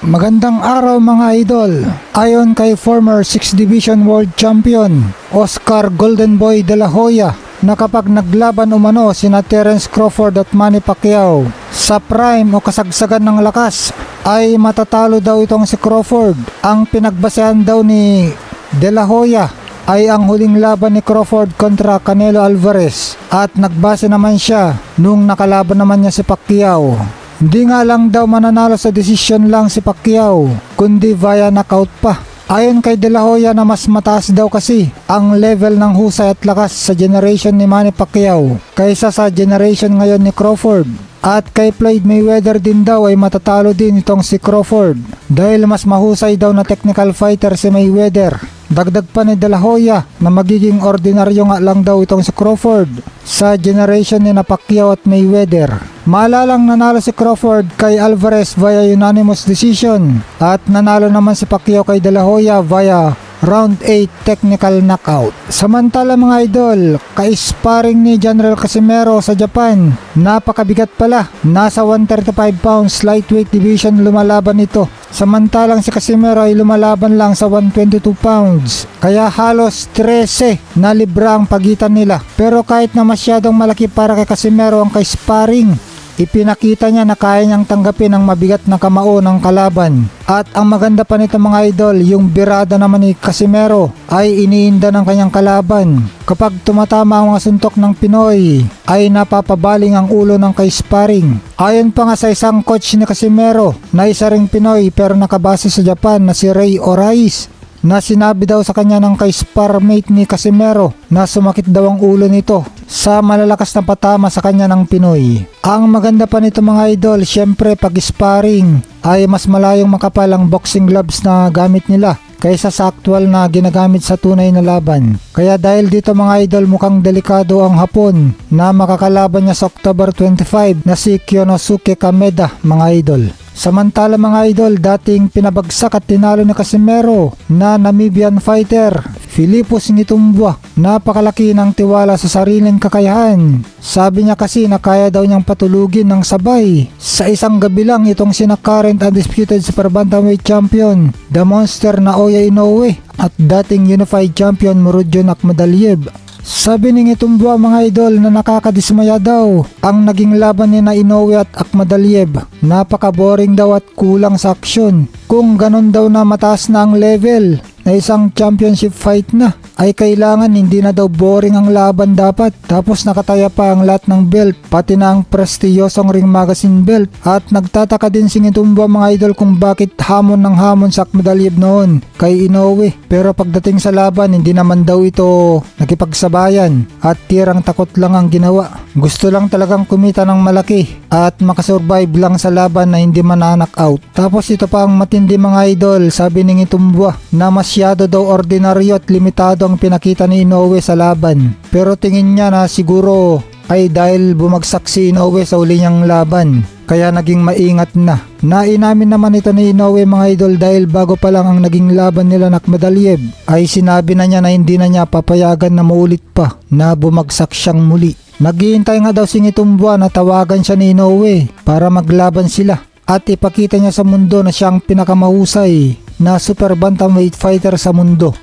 Magandang araw mga idol. Ayon kay former 6th Division World Champion Oscar Golden Boy De La Hoya na kapag naglaban umano sina Terence Crawford at Manny Pacquiao sa prime o kasagsagan ng lakas ay matatalo daw itong si Crawford. Ang pinagbasehan daw ni De La Hoya ay ang huling laban ni Crawford kontra Canelo Alvarez at nagbase naman siya nung nakalaban naman niya si Pacquiao. Hindi nga lang daw mananalo sa desisyon lang si Pacquiao, kundi via knockout pa. Ayon kay De La Hoya na mas mataas daw kasi ang level ng husay at lakas sa generation ni Manny Pacquiao kaysa sa generation ngayon ni Crawford. At kay Floyd Mayweather din daw ay matatalo din itong si Crawford dahil mas mahusay daw na technical fighter si Mayweather. Dagdag pa ni De La Hoya na magiging ordinaryo nga lang daw itong si Crawford sa generation ni Pacquiao at Mayweather. Maalalang nanalo si Crawford kay Alvarez via unanimous decision at nanalo naman si Pacquiao kay De La Hoya via round 8 technical knockout. Samantala mga idol, ka-sparring ni General Casimero sa Japan, napakabigat pala. Nasa 135 pounds lightweight division lumalaban ito. Samantalang si Casimero ay lumalaban lang sa 122 pounds. Kaya halos 13 na libra ang pagitan nila. Pero kahit na masyadong malaki para kay Casimero ang ka-sparring, ipinakita niya na kaya niyang tanggapin ang mabigat na kamao ng kalaban. At ang maganda pa nito mga idol, yung birada naman ni Casimero ay iniinda ng kanyang kalaban. Kapag tumatama ang mga suntok ng Pinoy, ay napapabaling ang ulo ng ka-sparring. Ayon pa nga sa isang coach ni Casimero na isa ring Pinoy pero nakabase sa Japan na si Ray Orais, na sinabi daw sa kanya ng ka-sparmate ni Casimero na sumakit daw ang ulo nito sa malalakas na patama sa kanya ng Pinoy. Ang maganda pa nito mga idol, syempre pag sparring ay mas malayong makapal ang boxing gloves na gamit nila kaysa sa actual na ginagamit sa tunay na laban. Kaya dahil dito mga idol, mukhang delikado ang Hapon na makakalaban niya sa October 25 na si Kyonosuke Kameda mga idol. Samantala mga idol, dating pinabagsak at tinalo ni Casimero na Namibian fighter Philippus Ngitumbua, napakalaki ng tiwala sa sariling kakayahan. Sabi niya kasi na kaya daw niyang patulugin ng sabay sa isang gabi lang itong sina current undisputed super bantamweight champion The Monster Naoya Inoue at dating unified champion Murodjon Akhmadaliev. Sabi ni Ngitumbua mga idol na nakakadismaya daw ang naging laban ni Inoue at Akhmadaliev. Napaka-boring daw at kulang sa aksyon. Kung ganon daw na mataas na ang level na isang championship fight na, ay kailangan hindi na daw boring ang laban dapat. Tapos nakataya pa ang lahat ng belt, pati na ang prestiyosong Ring Magazine belt. At nagtataka din si Ngitumbua mga idol kung bakit hamon ng hamon sa Akhmadaliev noon kay Inoue. Pero pagdating sa laban, hindi naman daw ito nakipagsabayan at tirang takot lang ang ginawa. Gusto lang talagang kumita ng malaki at makasurvive lang sa laban na hindi man-knock out. Tapos ito pa ang matindi mga idol, sabi ni Ngitumbua na masyado daw ordinaryo at limitado ang pinakita ni Inoue sa laban. Pero tingin niya na siguro ay dahil bumagsak si Inoue sa uli niyang laban, kaya naging maingat na. Nainamin naman ito ni Inoue mga idol dahil bago pa lang ang naging laban nila ng Akhmadaliev ay sinabi na niya na hindi na niya papayagan na maulit pa na bumagsak siyang muli. Naghihintay nga daw si Ngitumbua na tawagan siya ni Inoue para maglaban sila at ipakita niya sa mundo na siyang pinakamahusay na super bantamweight fighter sa mundo.